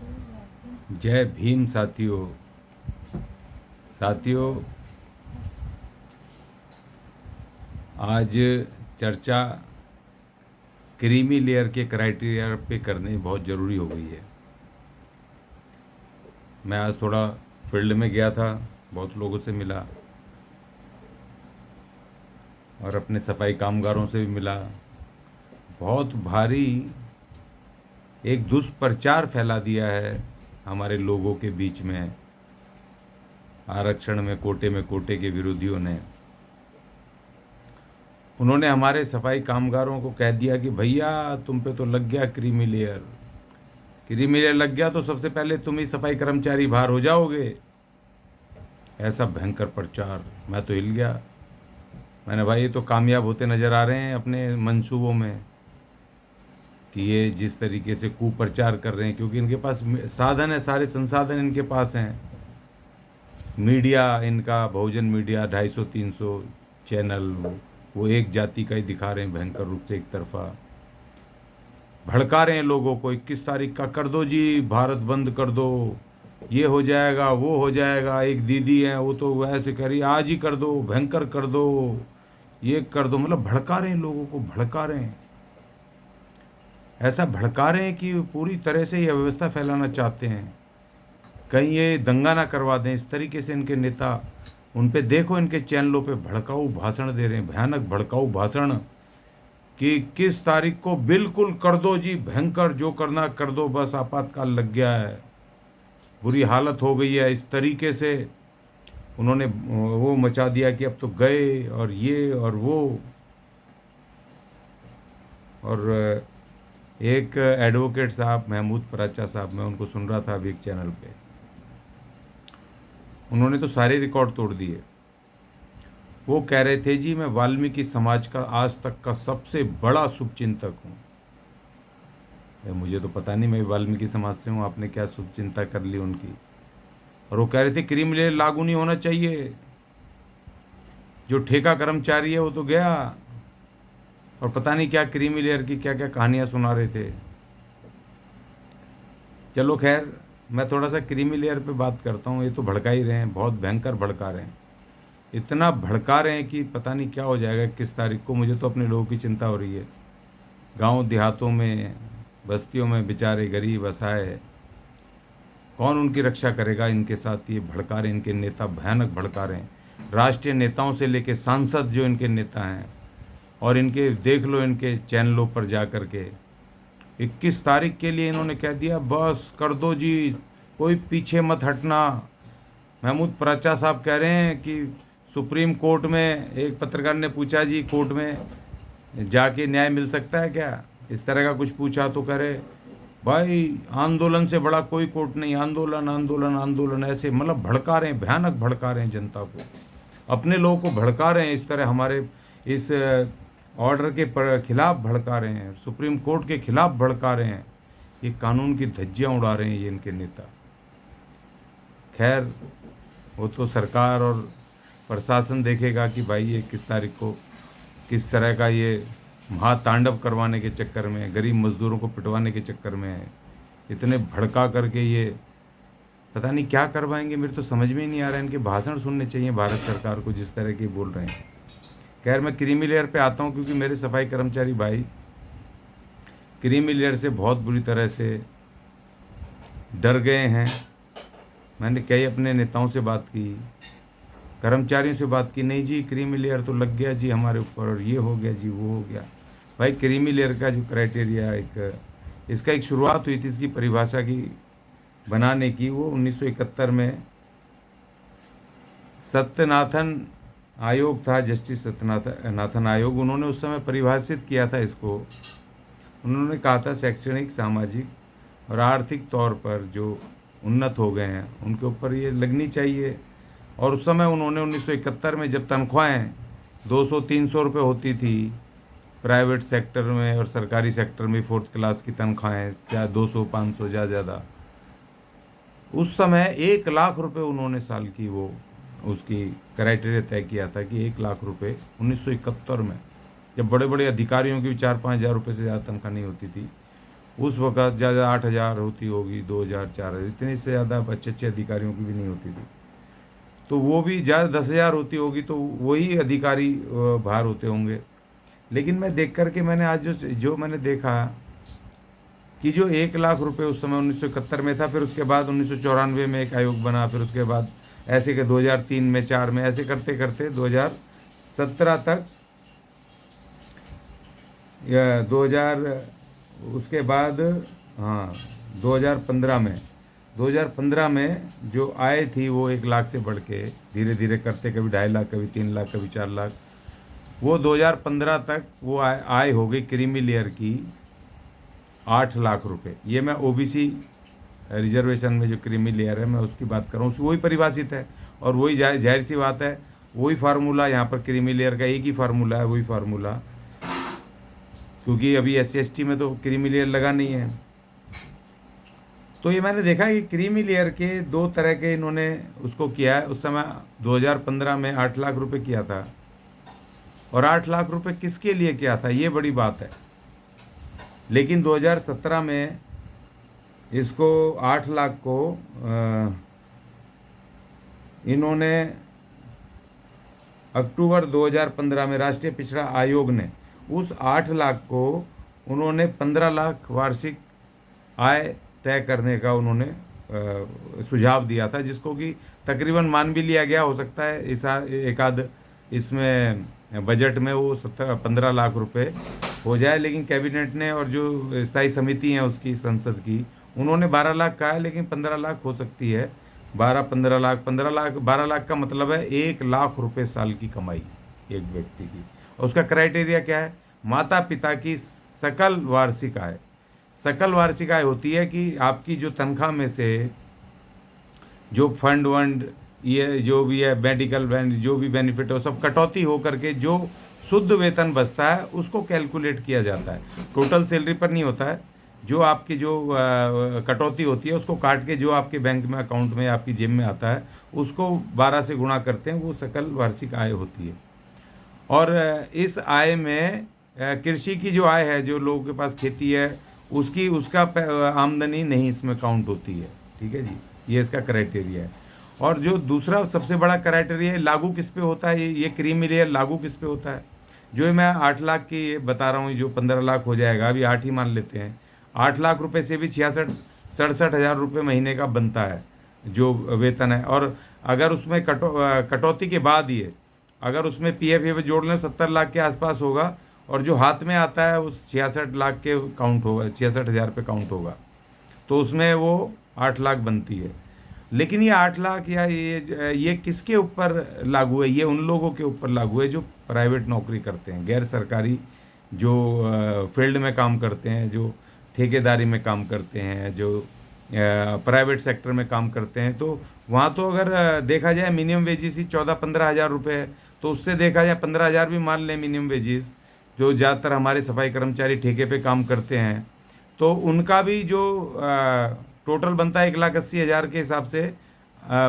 जय भीम साथियों। आज चर्चा क्रीमी लेयर के क्राइटेरिया पे करनी बहुत ज़रूरी हो गई है। मैं आज थोड़ा फील्ड में गया था, बहुत लोगों से मिला और अपने सफाई कामगारों से भी मिला। बहुत भारी एक दुष्प्रचार फैला दिया है हमारे लोगों के बीच में, आरक्षण में कोटे के विरोधियों ने। उन्होंने हमारे सफाई कामगारों को कह दिया कि भैया तुम पे तो लग गया क्रीमी लेयर लग गया तो सबसे पहले तुम ही सफाई कर्मचारी बाहर हो जाओगे। ऐसा भयंकर प्रचार, मैं तो हिल गया। मैंने भाई ये तो कामयाब होते नज़र आ रहे हैं अपने मंसूबों में कि ये जिस तरीके से कुप्रचार कर रहे हैं, क्योंकि इनके पास साधन है, सारे संसाधन इनके पास हैं। मीडिया इनका बहुजन मीडिया 250-300 चैनल वो एक जाति का ही दिखा रहे हैं भयंकर रूप से, एक तरफा भड़का रहे हैं लोगों को। 21 तारीख का कर दो जी, भारत बंद कर दो, ये हो जाएगा वो हो जाएगा। एक दीदी हैं वो तो वैसे करी, आज ही कर दो, भयंकर कर दो, ये कर दो। मतलब भड़का रहे हैं लोगों को, भड़का रहे हैं, ऐसा भड़का रहे हैं कि पूरी तरह से ये व्यवस्था फैलाना चाहते हैं, कहीं ये दंगा ना करवा दें। इस तरीके से इनके नेता, उन पे देखो इनके चैनलों पे भड़काऊ भाषण दे रहे हैं, भयानक भड़काऊ भाषण कि किस तारीख को बिल्कुल कर दो जी, भयंकर जो करना कर दो, बस आपातकाल लग गया है, बुरी हालत हो गई है। इस तरीके से उन्होंने वो मचा दिया कि अब तो गए और ये और वो। और एक एडवोकेट साहब महमूद पराचा साहब, मैं उनको सुन रहा था अभी एक चैनल पे, उन्होंने तो सारे रिकॉर्ड तोड़ दिए। वो कह रहे थे जी मैं वाल्मीकि समाज का आज तक का सबसे बड़ा शुभचिंतक हूँ। मुझे तो पता नहीं, मैं वाल्मीकि समाज से हूँ, आपने क्या शुभचिंता कर ली उनकी। और वो कह रहे थे क्रीमी लेयर लागू नहीं होना चाहिए, जो ठेका कर्मचारी है वो तो गया। और पता नहीं क्या क्रीमी लेयर की क्या क्या कहानियाँ सुना रहे थे। चलो खैर, मैं थोड़ा सा क्रीमी लेयर पे बात करता हूँ। ये तो भड़का ही रहे हैं, बहुत भयंकर भड़का रहे हैं, इतना भड़का रहे हैं कि पता नहीं क्या हो जाएगा 21 तारीख को। मुझे तो अपने लोगों की चिंता हो रही है। गांव देहातों में, बस्तियों में बेचारे गरीब असहाय, कौन उनकी रक्षा करेगा। इनके साथ ये भड़का रहे, इनके नेता भयानक भड़का रहे हैं। राष्ट्रीय नेताओं से लेके सांसद जो इनके नेता हैं, और इनके देख लो इनके चैनलों पर जा कर के 21 तारीख के लिए इन्होंने कह दिया बस कर दो जी, कोई पीछे मत हटना। महमूद पराचा साहब कह रहे हैं कि सुप्रीम कोर्ट में, एक पत्रकार ने पूछा जी कोर्ट में जाके न्याय मिल सकता है क्या, इस तरह का कुछ पूछा तो कह रहे भाई आंदोलन से बड़ा कोई कोर्ट नहीं, आंदोलन आंदोलन आंदोलन। ऐसे मतलब भड़का रहे हैं, भयानक भड़का रहे हैं जनता को, अपने लोगों को भड़का रहे हैं। इस तरह हमारे इस ऑर्डर के खिलाफ भड़का रहे हैं, सुप्रीम कोर्ट के खिलाफ भड़का रहे हैं। ये कानून की धज्जियां उड़ा रहे हैं ये इनके नेता। खैर वो तो सरकार और प्रशासन देखेगा कि भाई ये किस तारीख को किस तरह का ये महातांडव करवाने के चक्कर में, गरीब मजदूरों को पिटवाने के चक्कर में इतने भड़का करके ये पता नहीं क्या करवाएंगे। मेरे तो समझ में ही नहीं आ रहा है। इनके भाषण सुनने चाहिए भारत सरकार को, जिस तरह के बोल रहे हैं। खैर मैं क्रीमी लेयर पे आता हूँ, क्योंकि मेरे सफाई कर्मचारी भाई क्रीमी लेयर से बहुत बुरी तरह से डर गए हैं। मैंने कई अपने नेताओं से बात की, कर्मचारियों से बात की, नहीं जी क्रीमी लेयर तो लग गया जी हमारे ऊपर, और ये हो गया जी वो हो गया। भाई क्रीमी लेयर का जो क्राइटेरिया इसका एक शुरुआत हुई थी, इसकी परिभाषा की बनाने की, वो 1971 में सत्यनाथन आयोग था, जस्टिस सत्यनाथन आयोग, उन्होंने उस समय परिभाषित किया था इसको। उन्होंने कहा था शैक्षणिक, सामाजिक और आर्थिक तौर पर जो उन्नत हो गए हैं उनके ऊपर ये लगनी चाहिए। और उस समय उन्होंने 1971 में जब तनख्वाहें 200-300 रुपये होती थी प्राइवेट सेक्टर में और सरकारी सेक्टर में, 4th क्लास की तनख्वाहें क्या 200-500 ज़्यादा, उस समय 1 लाख रुपए उन्होंने साल की वो उसकी क्राइटेरिया तय किया था कि 1 लाख रुपए 1971 में, जब बड़े बड़े अधिकारियों की 4-5 हज़ार रुपये से ज़्यादा तनख्वाह नहीं होती थी। उस वक्त ज़्यादा 8,000 होती होगी, 2,000, 4,000, इतने से ज़्यादा अच्छे अच्छे अधिकारियों की भी नहीं होती थी। तो वो भी ज़्यादा 10,000 होती होगी तो वही अधिकारी बाहर होते होंगे। लेकिन मैं देख कर के मैंने आज जो जो मैंने देखा कि जो 1,00,000 रुपये उस समय 1971 में था, फिर उसके बाद 1994 में एक आयोग बना, फिर उसके बाद ऐसे के 2003 में, 4 में, ऐसे करते करते 2017 तक, या 2000, उसके बाद, हाँ, 2015 में जो आय थी वो 1,00,000 से बढ़ के धीरे धीरे करते कभी 2.5 लाख, कभी 3 लाख, कभी 4 लाख, वो 2015 तक वो आय हो गई क्रीमी लेयर की 8,00,000 रुपये। ये मैं ओबीसी रिजर्वेशन में जो क्रीमी लेयर है मैं उसकी बात कर रहा हूँ, वही परिभाषित है। और वही जाहिर सी बात है, वही फार्मूला यहाँ पर क्रीमी लेयर का एक ही फार्मूला है, वही फार्मूला, क्योंकि अभी SC ST में तो क्रीमी लेयर लगा नहीं है। तो ये मैंने देखा कि क्रीमी लेयर के 2 तरह के इन्होंने उसको किया है। उस समय 2015 में 8,00,000 रुपये किया था, और 8,00,000 रुपये किसके लिए किया था ये बड़ी बात है। लेकिन 2017 में इसको 8,00,000 को इन्होंने अक्टूबर 2015 में राष्ट्रीय पिछड़ा आयोग ने उस 8,00,000 को उन्होंने 15 लाख वार्षिक आय तय करने का उन्होंने सुझाव दिया था, जिसको कि तकरीबन मान भी लिया गया। हो सकता है इस एक आध इसमें बजट में वो 15 लाख रुपए हो जाए, लेकिन कैबिनेट ने और जो स्थायी समिति है उसकी संसद की, उन्होंने 12 लाख कहा है, लेकिन 15 लाख हो सकती है। 15 लाख, 12 लाख का मतलब है 1,00,000 रुपये साल की कमाई एक व्यक्ति की। और उसका क्राइटेरिया क्या है? माता पिता की सकल वार्षिक आय। सकल वार्षिक आय होती है कि आपकी जो तनख्वाह में से जो फंड वंड, ये जो भी है, मेडिकल जो भी बेनिफिट है, वो सब कटौती हो करके जो शुद्ध वेतन बचता है उसको कैलकुलेट किया जाता है। टोटल सैलरी पर नहीं होता है। जो आपकी जो कटौती होती है उसको काट के जो आपके बैंक में, अकाउंट में, आपकी जेब में आता है, उसको 12 से गुणा करते हैं, वो सकल वार्षिक आय होती है। और इस आय में कृषि की जो आय है, जो लोगों के पास खेती है, उसका आमदनी नहीं इसमें काउंट होती है। ठीक है जी, ये इसका क्राइटेरिया है। और जो दूसरा सबसे बड़ा क्राइटेरिया है, लागू किस पे होता है, ये क्रीमी लेयर लागू किस पे होता है? जो मैं 8,00,000 की बता रहा हूँ, जो 15 लाख हो जाएगा, अभी 8 ही मान लेते हैं। 8,00,000 रुपये से भी 67,000 रुपये महीने का बनता है जो वेतन है। और अगर उसमें कटौती के बाद ये, अगर उसमें PF ये जोड़ लें, 70 लाख के आसपास होगा। और जो हाथ में आता है उस 66 लाख के काउंट होगा, 66,000 पे काउंट होगा, तो उसमें वो 8,00,000 बनती है। लेकिन ये 8,00,000 या ये किसके ऊपर लागू है? ये उन लोगों के ऊपर लागू है जो प्राइवेट नौकरी करते हैं, गैर सरकारी जो फील्ड में काम करते हैं, जो ठेकेदारी में काम करते हैं, जो प्राइवेट सेक्टर में काम करते हैं। तो वहाँ तो अगर देखा जाए मिनिमम वेजेस ही 14-15 हज़ार रुपये है, तो उससे देखा जाए 15,000 भी मान लें मिनिमम वेजेस, जो ज़्यादातर हमारे सफाई कर्मचारी ठेके पे काम करते हैं, तो उनका भी जो टोटल बनता है 1,80,000 के हिसाब से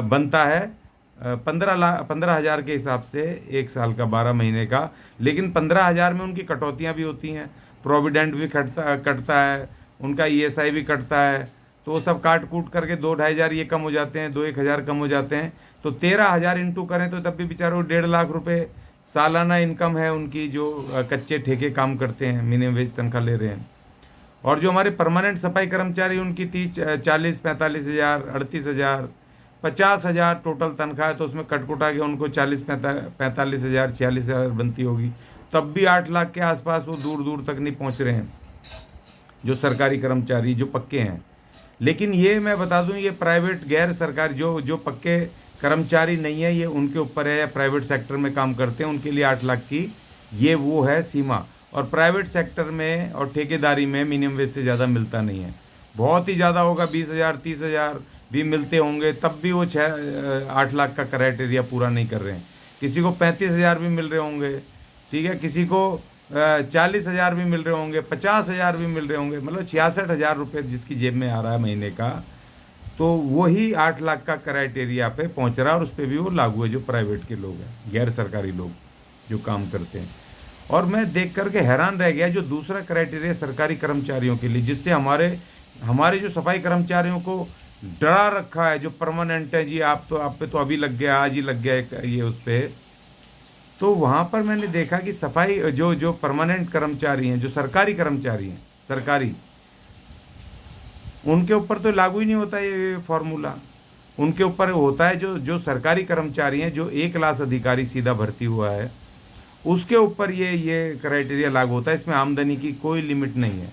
बनता है, 15,000 के हिसाब से एक साल का, 12 महीने का। लेकिन 15,000 में उनकी कटौतियाँ भी होती हैं, प्रोविडेंट भी कटता है, उनका ESI भी कटता है, तो वो सब काट कूट करके 2-2.5 हज़ार ये कम हो जाते हैं, 1 हज़ार कम हो जाते हैं। तो 13,000 इंटू करें तो तब भी बेचारों 1.5 लाख रुपये सालाना इनकम है उनकी, जो कच्चे ठेके काम करते हैं, मिनिमम वेज तनख्वाह ले रहे हैं। और जो हमारे परमानेंट सफाई कर्मचारी, उनकी 40-45 हज़ार, 38 हज़ार, 50 हज़ार टोटल तनख्वाह है, तो उसमें कटकुटा के उनको 45 हज़ार, 46 हज़ार बनती होगी। तब भी 8,00,000 के आसपास वो दूर दूर तक नहीं पहुंच रहे हैं जो सरकारी कर्मचारी जो पक्के हैं। लेकिन ये मैं बता दूं, ये प्राइवेट गैर सरकारी जो पक्के कर्मचारी नहीं है, ये उनके ऊपर है, या प्राइवेट सेक्टर में काम करते हैं, उनके लिए 8,00,000 की ये वो है सीमा। और प्राइवेट सेक्टर में और ठेकेदारी में मिनिमम वेज से ज़्यादा मिलता नहीं है। बहुत ही ज़्यादा होगा, 20,000, 30,000 भी मिलते होंगे, तब भी वो 8,00,000 का क्राइटेरिया पूरा नहीं कर रहे हैं। किसी को 35,000 भी मिल रहे होंगे, ठीक है, किसी को 40,000 भी मिल रहे होंगे, 50,000 भी मिल रहे होंगे, मतलब 66,000 रुपये जिसकी जेब में आ रहा है महीने का, तो वही 8,00,000 का क्राइटेरिया पे पहुंच रहा है। और उस पर भी वो लागू है जो प्राइवेट के लोग हैं, गैर सरकारी लोग जो काम करते हैं। और मैं देख करके हैरान रह गया जो दूसरा क्राइटेरिया सरकारी कर्मचारियों के लिए, जिससे हमारे हमारे जो सफाई कर्मचारियों को डरा रखा है, जो परमानेंट है जी, आप पे तो अभी लग गया, आज ही लग गया ये उस पे। तो वहाँ पर मैंने देखा कि सफाई जो जो परमानेंट कर्मचारी हैं, जो सरकारी कर्मचारी हैं, सरकारी, उनके ऊपर तो लागू ही नहीं होता ये फॉर्मूला। उनके ऊपर होता है जो जो सरकारी कर्मचारी हैं, जो ए क्लास अधिकारी सीधा भर्ती हुआ है, उसके ऊपर ये क्राइटेरिया लागू होता है। इसमें आमदनी की कोई लिमिट नहीं है।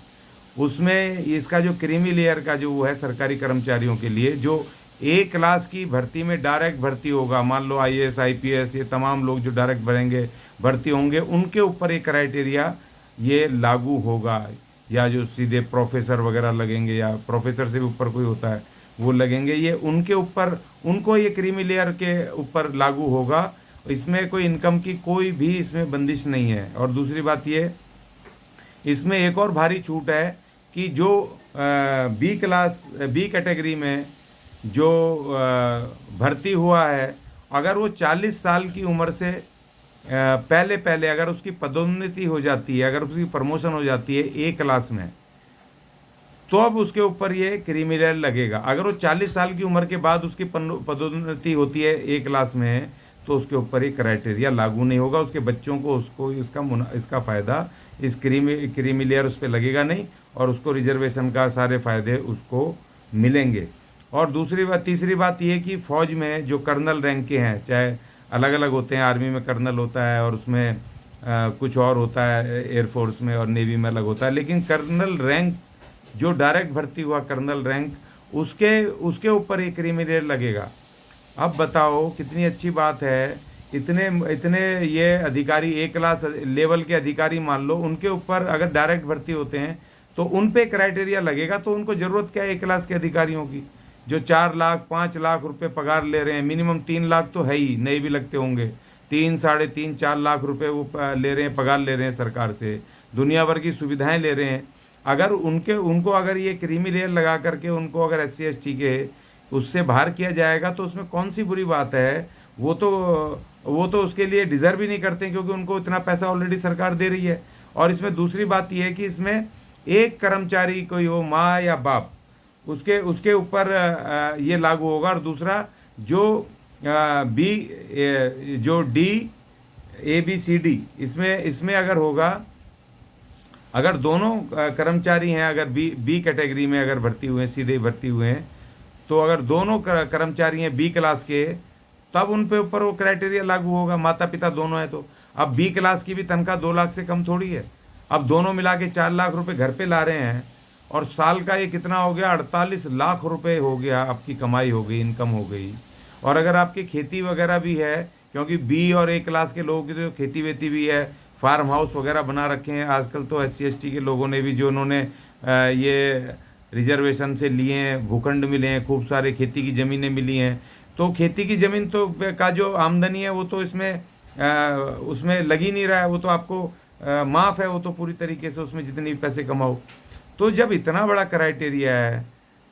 उसमें इसका जो क्रीमी लेयर का जो वो है सरकारी कर्मचारियों के लिए, जो ए क्लास की भर्ती में डायरेक्ट भर्ती होगा, मान लो आईएएस आईपीएस, ये तमाम लोग जो डायरेक्ट भर्ती होंगे, उनके ऊपर एक क्राइटेरिया ये लागू होगा। या जो सीधे प्रोफेसर वगैरह लगेंगे, या प्रोफेसर से भी ऊपर कोई होता है वो लगेंगे, ये उनके ऊपर, उनको ये क्रीमी लेयर के ऊपर लागू होगा। इसमें कोई इनकम की कोई भी इसमें बंदिश नहीं है। और दूसरी बात ये, इसमें एक और भारी छूट है कि जो बी कैटेगरी में जो भर्ती हुआ है, अगर वो 40 साल की उम्र से पहले पहले अगर उसकी पदोन्नति हो जाती है, अगर उसकी प्रमोशन हो जाती है ए क्लास में, तो अब उसके ऊपर ये क्रीमी लेयर लगेगा। अगर वो 40 साल की उम्र के बाद उसकी पदोन्नति होती है ए क्लास में, तो उसके ऊपर ये क्राइटेरिया लागू नहीं होगा। उसके बच्चों को उसको इसका फ़ायदा, इस क्रीमी लेयर उस पर लगेगा नहीं, और उसको रिजर्वेशन का सारे फ़ायदे उसको मिलेंगे। और तीसरी बात ये कि फ़ौज में जो कर्नल रैंक के हैं, चाहे अलग अलग होते हैं, आर्मी में कर्नल होता है और उसमें कुछ और होता है, एयरफोर्स में और नेवी में अलग होता है, लेकिन कर्नल रैंक जो डायरेक्ट भर्ती हुआ कर्नल रैंक, उसके ऊपर एक क्रीमी लेयर लगेगा। अब बताओ कितनी अच्छी बात है। इतने इतने ये अधिकारी ए क्लास लेवल के अधिकारी मान लो, उनके ऊपर अगर डायरेक्ट भर्ती होते हैं तो उन पे क्राइटेरिया लगेगा। तो उनको ज़रूरत क्या है ए क्लास के अधिकारियों की, जो 4 लाख 5 लाख रुपए पगार ले रहे हैं, मिनिमम 3 लाख तो है ही, नहीं भी लगते होंगे, 3 साढ़े 3 4 लाख रुपए वो ले रहे हैं, पगार ले रहे हैं सरकार से, दुनिया भर की सुविधाएं ले रहे हैं। अगर उनको अगर ये क्रीमी लेयर लगा करके उनको अगर SC ST के उससे बाहर किया जाएगा, तो उसमें कौन सी बुरी बात है। वो तो उसके लिए डिज़र्व ही नहीं करते, क्योंकि उनको इतना पैसा ऑलरेडी सरकार दे रही है। और इसमें दूसरी बात यह है कि इसमें एक कर्मचारी, कोई हो माँ या बाप, उसके ऊपर ये लागू होगा। और दूसरा जो जो DABCD, इसमें अगर होगा, अगर दोनों कर्मचारी हैं, अगर बी कैटेगरी में अगर भर्ती हुए हैं, सीधे भर्ती हुए हैं, तो अगर दोनों कर्मचारी हैं बी क्लास के, तब उन पे ऊपर वो क्राइटेरिया लागू होगा। माता पिता दोनों हैं, तो अब बी क्लास की भी तनख्वाह 2 लाख से कम थोड़ी है। अब दोनों मिला के 4 लाख रुपए घर पे ला रहे हैं, और साल का ये कितना हो गया, 48 लाख रुपए हो गया, आपकी कमाई हो गई, इनकम हो गई। और अगर आपकी खेती वगैरह भी है, क्योंकि बी और ए क्लास के लोगों की तो खेती वेती भी है, फार्म हाउस वगैरह बना रखे हैं आजकल तो SC ST के लोगों ने भी, जो उन्होंने ये रिजर्वेशन से लिए हैं, भूखंड मिले हैं, खूब सारे खेती की ज़मीनें मिली हैं। तो खेती की ज़मीन तो का जो आमदनी है वो तो उसमें लग ही नहीं रहा है, वो तो आपको माफ़ है, वो तो पूरी तरीके से उसमें जितने भी पैसे कमाओ। तो जब इतना बड़ा क्राइटेरिया है,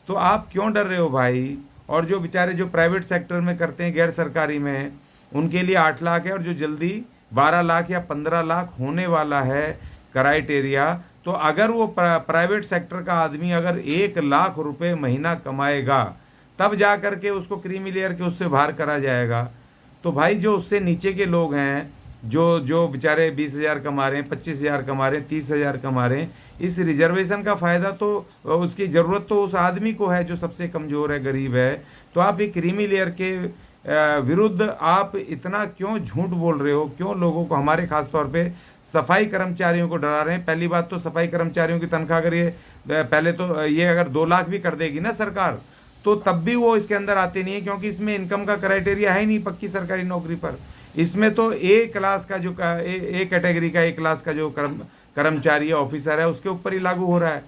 तो आप क्यों डर रहे हो भाई। और जो बेचारे जो प्राइवेट सेक्टर में करते हैं, गैर सरकारी में, उनके लिए 8 लाख है, और जो जल्दी 12 लाख या 15 लाख होने वाला है क्राइटेरिया। तो अगर वो प्राइवेट सेक्टर का आदमी अगर 1 लाख रुपए महीना कमाएगा, तब जा कर के उसको क्रीमी लेयर के उससे बाहर करा जाएगा। तो भाई जो उससे नीचे के लोग हैं, जो बेचारे 20,000 कमा रहे हैं, 25,000 कमा रहे हैं, 30,000 कमा रहे हैं, इस रिजर्वेशन का फ़ायदा तो उसकी ज़रूरत तो उस आदमी को है जो सबसे कमज़ोर है, गरीब है। तो आप ये क्रीमी लेयर के विरुद्ध आप इतना क्यों झूठ बोल रहे हो, क्यों लोगों को, हमारे खास तौर पे सफाई कर्मचारियों को डरा रहे हैं। पहली बात तो सफाई कर्मचारियों की तनख्वाह अगर ये पहले तो ये अगर 2 लाख भी कर देगी ना सरकार, तो तब भी वो इसके अंदर आते नहीं है, क्योंकि इसमें इनकम का क्राइटेरिया है ही नहीं पक्की सरकारी नौकरी पर। इसमें तो ए क्लास का जो ए कैटेगरी का ए क्लास का जो कर्मचारी है, ऑफिसर है, उसके ऊपर ही लागू हो रहा है,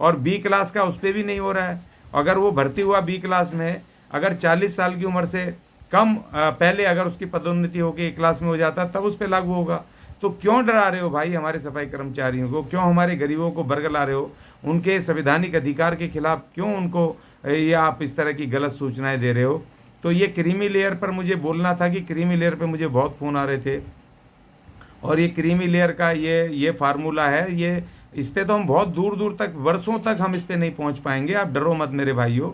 और बी क्लास का उस पर भी नहीं हो रहा है। अगर वो भर्ती हुआ बी क्लास में, अगर 40 साल की उम्र से कम पहले अगर उसकी पदोन्नति होकर ए क्लास में हो जाता, तब उस पर लागू होगा। तो क्यों डरा रहे हो भाई हमारे सफाई कर्मचारियों को, क्यों हमारे गरीबों को बरगला रहे हो, उनके संवैधानिक अधिकार के खिलाफ क्यों उनको ये आप इस तरह की गलत सूचनाएं दे रहे हो। तो ये क्रीमी लेयर पर मुझे बोलना था कि क्रीमी लेयर पर मुझे बहुत फ़ोन आ रहे थे, और ये क्रीमी लेयर का ये फार्मूला है, ये इस पे तो हम बहुत दूर दूर तक, वर्षों तक हम इस पे नहीं पहुंच पाएंगे। आप डरो मत मेरे भाइयों,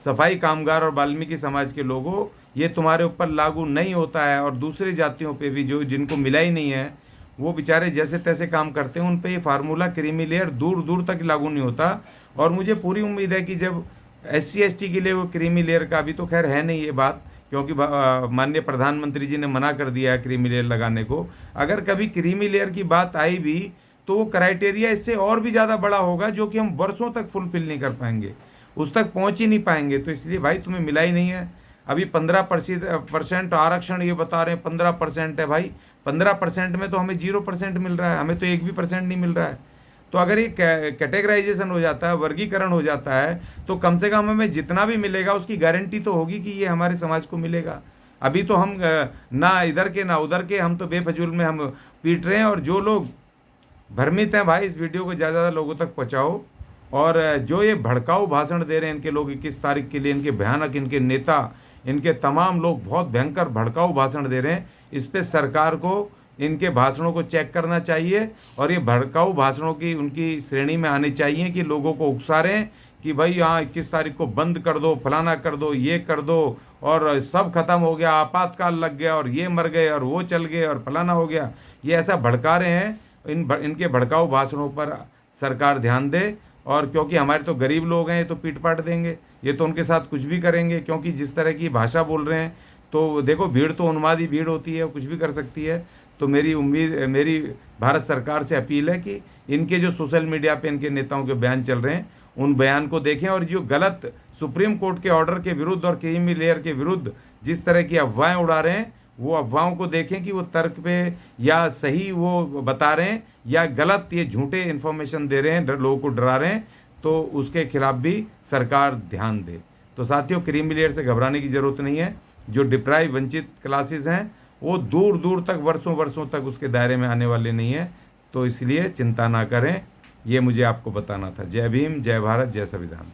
सफाई कामगार और वाल्मीकि समाज के लोगों, ये तुम्हारे ऊपर लागू नहीं होता है। और दूसरी जातियों पे भी जो जिनको मिला ही नहीं है, वो बेचारे जैसे तैसे काम करते हैं, उन पे ये फार्मूला क्रीमी लेयर दूर दूर तक लागू नहीं होता। और मुझे पूरी उम्मीद है कि जब SC ST के लिए वो क्रीमी लेयर का, अभी तो खैर है नहीं ये बात, क्योंकि माननीय प्रधानमंत्री जी ने मना कर दिया है क्रीमी लेयर लगाने को। अगर कभी क्रीमी लेयर की बात आई भी तो वो क्राइटेरिया इससे और भी ज़्यादा बड़ा होगा, जो कि हम वर्षों तक फुलफिल नहीं कर पाएंगे, उस तक पहुंच ही नहीं पाएंगे। तो इसलिए भाई तुम्हें मिला ही नहीं है। अभी 15% आरक्षण ये बता रहे हैं, 15% है भाई। 15% में तो हमें 0% मिल रहा है, हमें तो 1% नहीं मिल रहा है। तो अगर ये कैटेगराइजेशन हो जाता है, वर्गीकरण हो जाता है, तो कम से कम हमें जितना भी मिलेगा उसकी गारंटी तो होगी कि ये हमारे समाज को मिलेगा। अभी तो हम ना इधर के ना उधर के, हम तो बेफजूल में हम पीट रहे हैं। और जो लोग भ्रमित हैं भाई, इस वीडियो को ज़्यादा ज़्यादा लोगों तक पहुँचाओ। और जो ये भड़काऊ भाषण दे रहे हैं इनके लोग 21 तारीख के लिए, इनके भयानक, इनके नेता, इनके तमाम लोग बहुत भयंकर भड़काऊ भाषण दे रहे हैं। इस पे सरकार को इनके भाषणों को चेक करना चाहिए, और ये भड़काऊ भाषणों की उनकी श्रेणी में आने चाहिए कि लोगों को उकसा रहे हैं कि भाई हाँ 21 तारीख को बंद कर दो, फलाना कर दो, ये कर दो, और सब खत्म हो गया, आपातकाल लग गया, और ये मर गए, और वो चल गए, और फलाना हो गया। ये ऐसा भड़का रहे हैं। इनके भड़काऊ भाषणों पर सरकार ध्यान दे। और क्योंकि हमारे तो गरीब लोग हैं, ये तो पीट पाट देंगे, ये तो उनके साथ कुछ भी करेंगे, क्योंकि जिस तरह की भाषा बोल रहे हैं, तो देखो भीड़ तो उन्मादी भीड़ होती है, वो कुछ भी कर सकती है। तो मेरी भारत सरकार से अपील है कि इनके जो सोशल मीडिया पे इनके नेताओं के बयान चल रहे हैं, उन बयान को देखें, और जो गलत सुप्रीम कोर्ट के ऑर्डर के विरुद्ध और क्रीमी लेयर के विरुद्ध जिस तरह की अफवाहें उड़ा रहे हैं, वो अफवाहों को देखें कि वो तर्क पे या सही वो बता रहे हैं या गलत ये झूठे इन्फॉर्मेशन दे रहे हैं, लोगों को डरा रहे हैं। तो उसके खिलाफ भी सरकार ध्यान दे। तो साथियों, क्रीमी लेयर से घबराने की ज़रूरत नहीं है। जो डिप्राइव वंचित क्लासेस हैं, वो दूर दूर तक, वर्षों वर्षों तक उसके दायरे में आने वाले नहीं है। तो इसलिए चिंता ना करें, ये मुझे आपको बताना था। जय भीम, जय भारत, जय संविधान।